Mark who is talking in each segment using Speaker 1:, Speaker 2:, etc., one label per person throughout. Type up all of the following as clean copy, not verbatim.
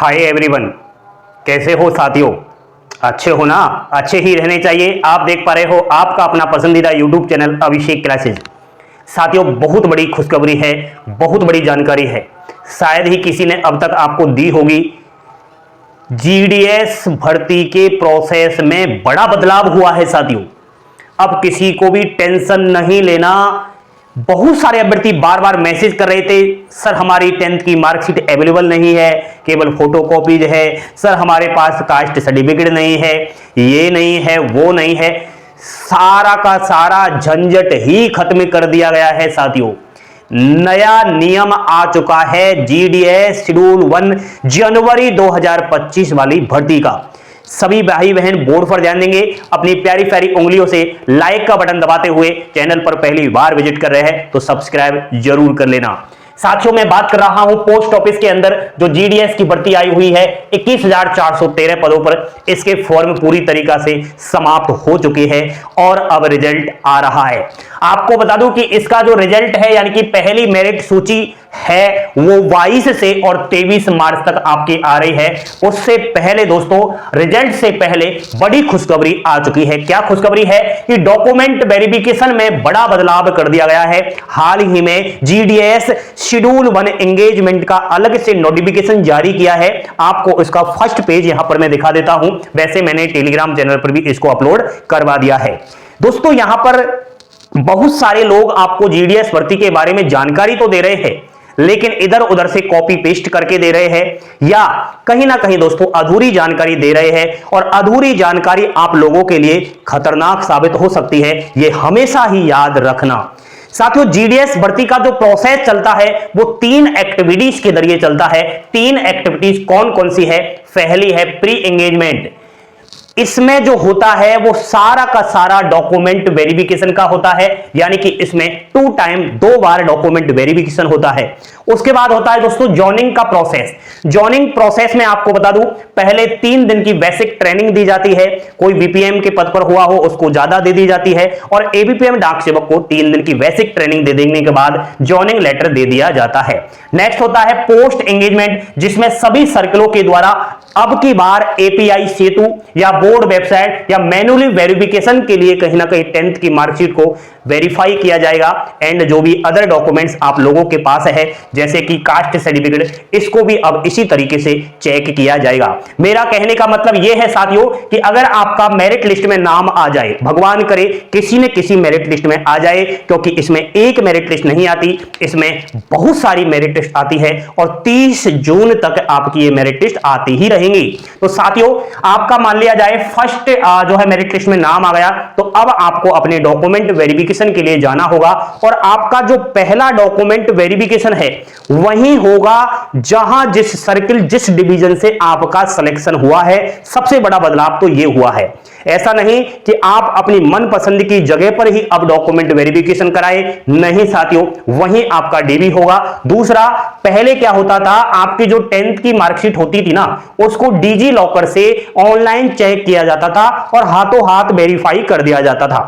Speaker 1: Hi everyone, कैसे हो साथियों? अच्छे हो ना? अच्छे ही रहने चाहिए। आप देख पा रहे हो आपका अपना पसंदीदा यूट्यूब चैनल अभिषेक क्लासेज। साथियों, बहुत बड़ी खुशखबरी है, बहुत बड़ी जानकारी है, शायद ही किसी ने अब तक आपको दी होगी। जीडीएस भर्ती के प्रोसेस में बड़ा बदलाव हुआ है साथियों। अब किसी को भी टेंशन नहीं लेना। बहुत सारे अभ्यर्थी बार बार मैसेज कर रहे थे, सर हमारी 10th की मार्कशीट अवेलेबल नहीं है, केवल फोटोकॉपीज है, सर हमारे पास कास्ट सर्टिफिकेट नहीं है, ये नहीं है, वो नहीं है। सारा का सारा झंझट ही खत्म कर दिया गया है साथियों। नया नियम आ चुका है जीडीएस शेड्यूल 1 जनवरी 2025 वाली भर्ती का। सभी भाई बहन बोर्ड पर ध्यान देंगे, अपनी प्यारी प्यारी उंगलियों से लाइक का बटन दबाते हुए चैनल पर पहली बार विजिट कर रहे हैं तो सब्सक्राइब जरूर कर लेना। साथियों, मैं बात कर रहा हूं पोस्ट ऑफिस के अंदर जो जीडीएस की भर्ती आई हुई है 21,413 पदों पर। इसके फॉर्म पूरी तरीका से समाप्त हो चुके हैं और अब रिजल्ट आ रहा है। आपको बता दूं कि इसका जो रिजल्ट है यानी कि पहली मेरिट सूची है वो 22 से और 23 मार्च तक आपकी आ रही है। उससे पहले दोस्तों, रिजल्ट से पहले बड़ी खुशखबरी आ चुकी है। क्या खुशखबरी है कि डॉक्यूमेंट वेरिफिकेशन में बड़ा बदलाव कर दिया गया है। हाल ही में जीडीएस शेड्यूल 1 एंगेजमेंट का अलग से नोटिफिकेशन जारी किया है। आपको इसका फर्स्ट पेज यहां पर मैं दिखा देता हूं। वैसे मैंने टेलीग्राम चैनल पर भी इसको अपलोड करवा दिया है। दोस्तों, यहां पर बहुत सारे लोग आपको जीडीएस भर्ती के बारे में जानकारी तो दे रहे हैं, लेकिन इधर उधर से कॉपी पेस्ट करके दे रहे हैं या कहीं ना कहीं दोस्तों अधूरी जानकारी दे रहे हैं। और अधूरी जानकारी आप लोगों के लिए खतरनाक साबित हो सकती है, यह हमेशा ही याद रखना। साथियों, जीडीएस भर्ती का जो प्रोसेस चलता है वो 3 एक्टिविटीज के जरिए चलता है। 3 एक्टिविटीज कौन कौन सी है? पहली है प्री एंगेजमेंट। इसमें जो होता है वो सारा का सारा डॉक्यूमेंट वेरिफिकेशन का होता है, यानी कि इसमें 2 बार डॉक्यूमेंट वेरिफिकेशन होता है। उसके बाद होता है दोस्तों जॉइनिंग का प्रोसेस। जॉइनिंग प्रोसेस में आपको बता दूं, पहले 3 दिन की बेसिक ट्रेनिंग दी जाती है। कोई बीपीएम के पद पर हुआ हो उसको ज्यादा दे दी जाती है, और एबीपीएम डाक सेवक को 3 दिन की बेसिक ट्रेनिंग दे देने के बाद जॉइनिंग लेटर दे दिया जाता है। नेक्स्ट होता है पोस्ट एंगेजमेंट, जिसमें सभी सर्कलों के द्वारा अब की बार एपीआई सेतु या बोर्ड वेबसाइट या मैन्युअली वेरिफिकेशन के लिए कहीं ना कहीं 10th की मार्कशीट को वेरीफाई किया जाएगा। एंड जो भी अदर डॉक्यूमेंट्स आप लोगों के पास है जैसे कि कास्ट सर्टिफिकेट, इसको भी अब इसी तरीके से चेक किया जाएगा। मेरा कहने का मतलब यह है साथियों कि अगर आपका मेरिट लिस्ट में नाम आ जाए, भगवान करे किसी न किसी मेरिट लिस्ट में आ जाए, क्योंकि इसमें एक मेरिट लिस्ट नहीं आती, इसमें बहुत सारी मेरिट लिस्ट आती है और 30 जून तक आपकी ये मेरिट लिस्ट आती ही रहेंगी। तो साथियों, आपका मान लिया जाए फर्स्ट जो है मेरिट लिस्ट में नाम आ गया, तो अब आपको अपने डॉक्यूमेंट वेरिफिकेशन के लिए जाना होगा। और आपका जो पहला डॉक्यूमेंट वेरिफिकेशन है वही होगा जहां जिस सर्किल जिस डिवीजन से आपका सिलेक्शन हुआ है। सबसे बड़ा बदलाव तो यह हुआ है। ऐसा नहीं कि आप अपनी मनपसंद की जगह पर ही अब डॉक्यूमेंट वेरिफिकेशन कराए, नहीं साथियों, वहीं आपका डीबी होगा। दूसरा, पहले क्या होता था, आपकी जो 10th की मार्कशीट होती थी ना, उसको डीजी लॉकर से ऑनलाइन चेक किया जाता था और हाथों हाथ वेरीफाई कर दिया जाता था।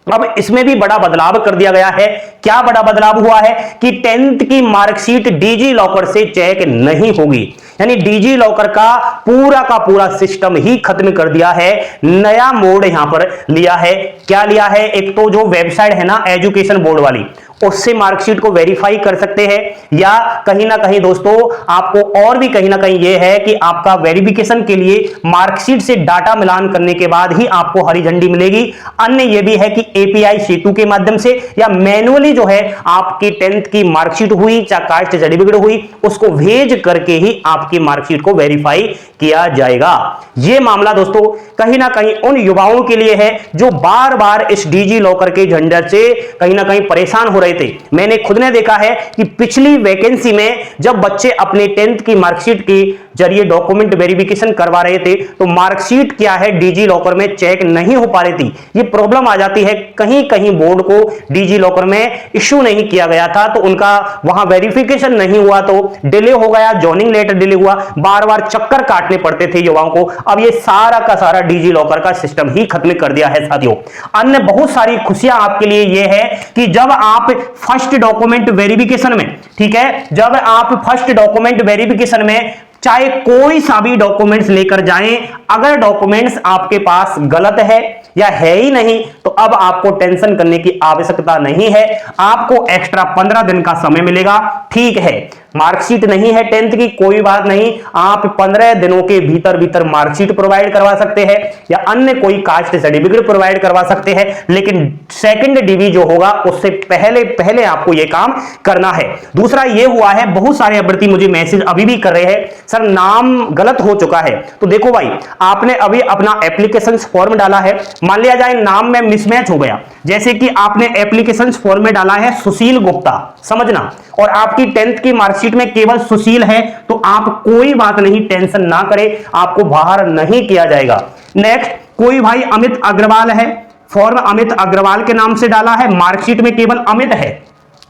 Speaker 1: अब इसमें भी बड़ा बदलाव कर दिया गया है। क्या बड़ा बदलाव हुआ है कि 10th की मार्कशीट डीजी लॉकर से चेक नहीं होगी, यानी डीजी लॉकर का पूरा सिस्टम ही खत्म कर दिया है। नया मोड यहां पर लिया है। क्या लिया है? एक तो जो वेबसाइट है ना एजुकेशन बोर्ड वाली, उससे मार्कशीट को वेरीफाई कर सकते हैं, या कहीं ना कहीं दोस्तों आपको और भी कहीं ना कहीं यह है कि आपका वेरिफिकेशन के लिए मार्कशीट से डाटा मिलान करने के बाद ही आपको हरी झंडी मिलेगी। अन्य यह भी है कि एपीआई सेतु के माध्यम से या मैन्युअली जो है आपकी 10th की मार्कशीट हुई चाहे कास्ट सर्टिफिकेट हुई, उसको भेज करके ही आपकी मार्कशीट को वेरीफाई किया जाएगा। यह मामला दोस्तों कहीं ना कहीं उन युवाओं के लिए है जो बार बार इस डीजी लॉकर के झंझट से कहीं ना कहीं परेशान हो रहे थे। मैंने खुद ने देखा है कि पिछली वैकेंसी में जब बच्चे अपने 10th की मार्कशीट के जरिए डॉक्यूमेंट वेरिफिकेशन करवा रहे थे तो मार्कशीट क्या है डिजी लॉकर में चेक नहीं हो पा रही थी। ये प्रॉब्लम आ जाती है, कहीं कहीं बोर्ड को डिजी लॉकर में इश्यू नहीं किया गया था तो उनका वहां वेरिफिकेशन नहीं हुआ तो डिले हो गया, जॉइनिंग लेटर डिले हुआ, बार बार चक्कर काटने पड़ते थे युवाओं को। अब ये सारा का सारा डिजी लॉकर का सिस्टम ही खत्म कर दिया है साथियों। अन्य बहुत सारी खुशियां आपके लिए ये है कि जब आप फर्स्ट डॉक्यूमेंट वेरिफिकेशन में, ठीक है, जब आप फर्स्ट डॉक्यूमेंट वेरिफिकेशन में चाहे कोई सा भी डॉक्यूमेंट्स लेकर जाएं, अगर डॉक्यूमेंट्स आपके पास गलत है या है ही नहीं तो अब आपको टेंशन करने की आवश्यकता नहीं है। आपको एक्स्ट्रा 15 दिन का समय मिलेगा। ठीक है, मार्कशीट नहीं है 10th की, कोई बात नहीं, आप 15 दिनों के भीतर भीतर मार्कशीट प्रोवाइड करवा सकते हैं या अन्य कोई कास्ट सर्टिफिकेट प्रोवाइड करवा सकते हैं, लेकिन सेकंड डीवी जो होगा उससे पहले पहले आपको यह काम करना है। दूसरा यह हुआ है, बहुत सारे अभ्यर्थी मुझे मैसेज अभी भी कर रहे हैं, सर नाम गलत हो चुका है। तो देखो भाई, आपने अभी अपना एप्लीकेशन फॉर्म डाला है, मान लिया जाए नाम में मिसमैच हो गया, जैसे कि आपने एप्लीकेशन फॉर्म में डाला है सुशील गुप्ता, समझना, और आपकी 10th की मार्कशीट में केवल सुशील है, तो आप कोई बात नहीं, टेंशन ना करें, आपको बाहर नहीं किया जाएगा। नेक्स्ट, कोई भाई अमित अग्रवाल है, फॉर्म अमित अग्रवाल के नाम से डाला है, मार्कशीट में केवल अमित है,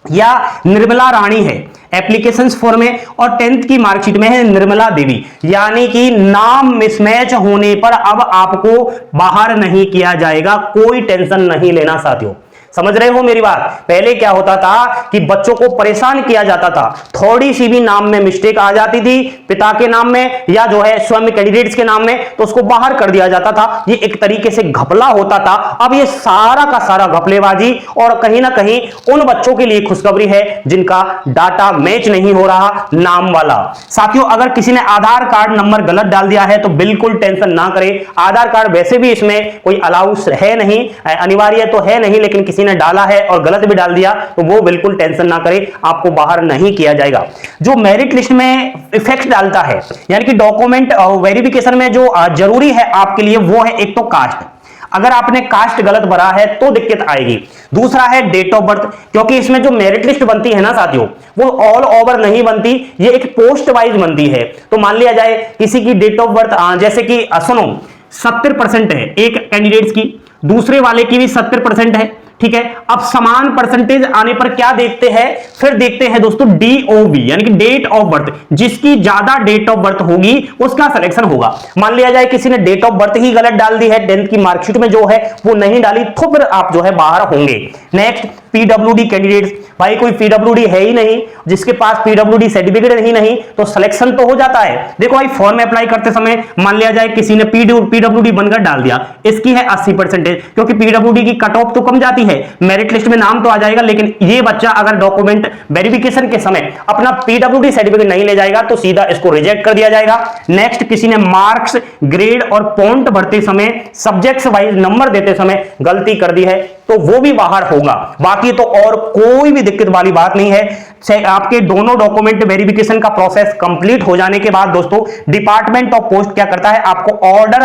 Speaker 1: या निर्मला रानी है एप्लीकेशन फॉर्म में और 10th की मार्कशीट में है निर्मला देवी, यानी कि नाम मिसमैच होने पर अब आपको बाहर नहीं किया जाएगा, कोई टेंशन नहीं लेना साथियों। समझ रहे हो मेरी बात? पहले क्या होता था कि बच्चों को परेशान किया जाता था, थोड़ी सी भी नाम में मिस्टेक आ जाती थी, पिता के नाम में या जो है स्वयं कैंडिडेट्स के नाम में, तो उसको बाहर कर दिया जाता था। ये एक तरीके से घपला होता था। अब ये सारा का सारा घपलेबाजी, और कहीं ना कहीं उन बच्चों के लिए खुशखबरी है जिनका डाटा मैच नहीं हो रहा नाम वाला। साथियों, अगर किसी ने आधार कार्ड नंबर गलत डाल दिया है तो बिल्कुल टेंशन ना करें। आधार कार्ड वैसे भी इसमें कोई अलाउंस है नहीं, अनिवार्य तो है नहीं, लेकिन किसी ने डाला है और गलत भी डाल दिया तो वो बिल्कुल टेंशन ना करें, आपको बाहर नहीं किया जाएगा। जो मेरिट लिस्ट में इफेक्ट डालता है, यानी कि डॉक्यूमेंट वेरिफिकेशन में जो जरूरी है आपके लिए, वो है एक तो कास्ट। अगर आपने कास्ट गलत भरा है तो दिक्कत आएगी। दूसरा है डेट ऑफ बर्थ, क्योंकि इसमें जो मेरिट लिस्ट बनती है ना साथियों, वो ऑल ओवर नहीं बनती, ये एक पोस्ट वाइज बनती है। तो मान लिया जाए किसी की डेट ऑफ बर्थ जैसे कि सुनो 70% है एक कैंडिडेट्स की, दूसरे वाले की भी 70% है, ठीक है। अब समान परसेंटेज आने पर क्या देखते हैं, फिर देखते हैं दोस्तों DOB, यानी कि डेट ऑफ बर्थ। जिसकी ज्यादा डेट ऑफ बर्थ होगी उसका सिलेक्शन होगा। मान लिया जाए किसी ने डेट ऑफ बर्थ ही गलत डाल दी है, 10th की मार्कशीट में जो है वो नहीं डाली, तो फिर आप जो है बाहर होंगे। नेक्स्ट, PWD कैंडिडेट्स, भाई कोई PWD है ही नहीं, जिसके पास PWD सर्टिफिकेट ही नहीं, तो सिलेक्शन तो हो जाता है। देखो भाई, फॉर्म अप्लाई करते समय मान लिया जाए किसी ने PWD बनकर डाल दिया, इसकी है 80%, क्योंकि PWD की कट ऑफ तो कम जाती है, मेरिट लिस्ट में नाम तो आ जाएगा, लेकिन ये बच्चा अगर डॉक्यूमेंट वेरिफिकेशन के समय अपना PWD सर्टिफिकेट नहीं ले जाएगा तो सीधा इसको रिजेक्ट कर दिया जाएगा। नेक्स्ट, किसी ने मार्क्स, ग्रेड और पॉइंट भरते समय, सब्जेक्ट्स वाइज नंबर देते समय गलती कर दी है तो वो भी बाहर होगा। बाकी तो और कोई भी दिक्कत वाली बात नहीं है। आपके दोनों डॉक्यूमेंट वेरिफिकेशन का प्रोसेस कंप्लीट हो जाने के बाद दोस्तों डिपार्टमेंट ऑफ पोस्ट क्या करता है, आपको ऑर्डर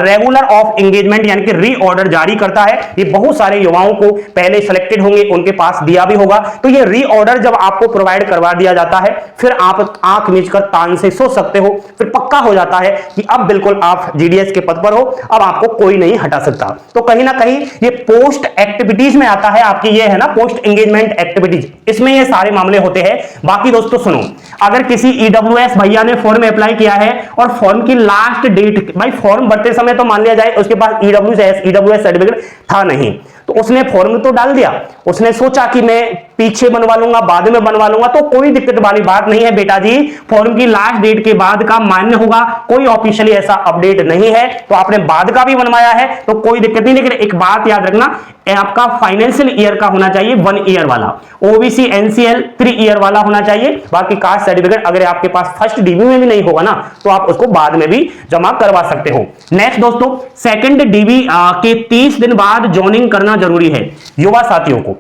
Speaker 1: रेगुलर ऑफ एंगेजमेंट यानी कि री ऑर्डर जारी करता है। ये बहुत सारे युवाओं को पहले सिलेक्टेड होंगे उनके पास दिया भी होगा, तो ये री ऑर्डर जब आपको प्रोवाइड करवा दिया जाता है, फिर आप आंख मीच कर तान से सो सकते हो, फिर पक्का हो जाता है कि अब बिल्कुल आप GDS के पद पर हो, अब आपको कोई नहीं हटा सकता। तो कहीं ना कहीं ये पोस्ट एक्टिविटीज में आता है आपकी, ये है ना पोस्ट एंगेजमेंट एक्टिविटीज, इसमें ये सारे मामले होते हैं। बाकी दोस्तों सुनो, अगर किसी EWS भैया ने फॉर्म अप्लाई किया है और फॉर्म की लास्ट डेट, भाई फॉर्म भरते समय तो मान लिया जाए उसके पास EWS सर्टिफिकेट था नहीं, तो उसने फॉर्म तो डाल दिया, उसने सोचा कि मैं पीछे बनवा लूंगा, बाद में बनवा लूंगा, तो कोई दिक्कत वाली बात नहीं है बेटा जी। फॉर्म की लास्ट डेट के बाद का मान्य होगा, कोई ऑफिशियली ऐसा अपडेट नहीं है, तो आपने बाद का भी बनवाया है तो कोई दिक्कत नहीं। लेकिन एक बात याद रखना, आपका फाइनेंशियल ईयर का होना चाहिए 1 ईयर वाला, OBC NCL 3 ईयर वाला होना चाहिए। बाकी कास्ट सर्टिफिकेट अगर आपके पास फर्स्ट DV में भी नहीं होगा ना, तो आप उसको बाद में भी जमा करवा सकते हो। नेक्स्ट दोस्तों, सेकंड DV के 30 दिन बाद ज्वाइनिंग करना जरूरी है युवा साथियों को।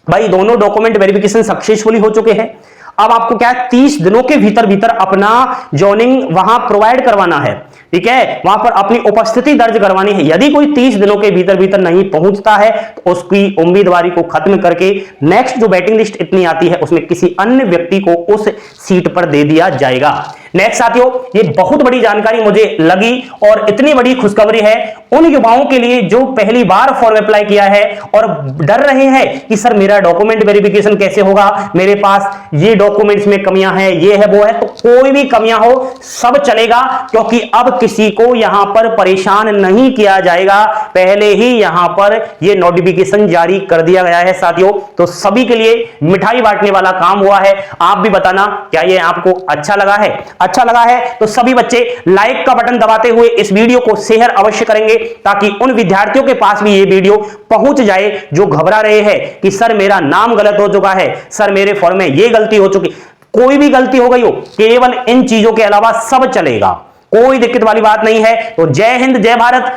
Speaker 1: भाई दोनों डॉक्यूमेंट वेरिफिकेशन सक्सेसफुली हो चुके हैं, अब आपको क्या है 30 दिनों के भीतर भीतर अपना ज्वाइनिंग वहां प्रोवाइड करवाना है, ठीक है, वहां पर अपनी उपस्थिति दर्ज करवानी है। यदि कोई 30 दिनों के भीतर भीतर नहीं पहुंचता है तो उसकी उम्मीदवारी को खत्म करके नेक्स्ट जो वेटिंग लिस्ट इतनी आती है उसमें किसी अन्य व्यक्ति को उस सीट पर दे दिया जाएगा। नेक्स्ट साथियों, ये बहुत बड़ी जानकारी मुझे लगी और इतनी बड़ी खुशखबरी है उन युवाओं के लिए जो पहली बार फॉर्म अप्लाई किया है और डर रहे हैं कि सर मेरा डॉक्यूमेंट वेरिफिकेशन कैसे होगा, मेरे पास ये डॉक्यूमेंट्स में कमियां हैं, ये है वो है। तो कोई भी कमियां हो सब चलेगा, क्योंकि अब किसी को यहां पर परेशान नहीं किया जाएगा, पहले ही यहां पर ये नोटिफिकेशन जारी कर दिया गया है साथियों। तो सभी के लिए मिठाई बांटने वाला काम हुआ है। आप भी बताना क्या ये आपको अच्छा लगा है? अच्छा लगा है तो सभी बच्चे लाइक का बटन दबाते हुए इस वीडियो को शेयर अवश्य करेंगे, ताकि उन विद्यार्थियों के पास भी ये वीडियो पहुंच जाए जो घबरा रहे हैं कि सर मेरा नाम गलत हो चुका है, सर मेरे फॉर्म में ये गलती हो चुकी। कोई भी गलती हो गई हो, केवल इन चीजों के अलावा सब चलेगा, कोई दिक्कत वाली बात नहीं है। तो जय हिंद, जय भारत।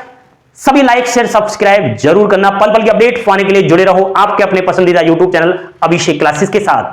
Speaker 1: सभी लाइक शेयर सब्सक्राइब जरूर करना। पल पल की अपडेट पाने के लिए जुड़े रहो आपके अपने पसंदीदा यूट्यूब चैनल अभिषेक क्लासेस के साथ।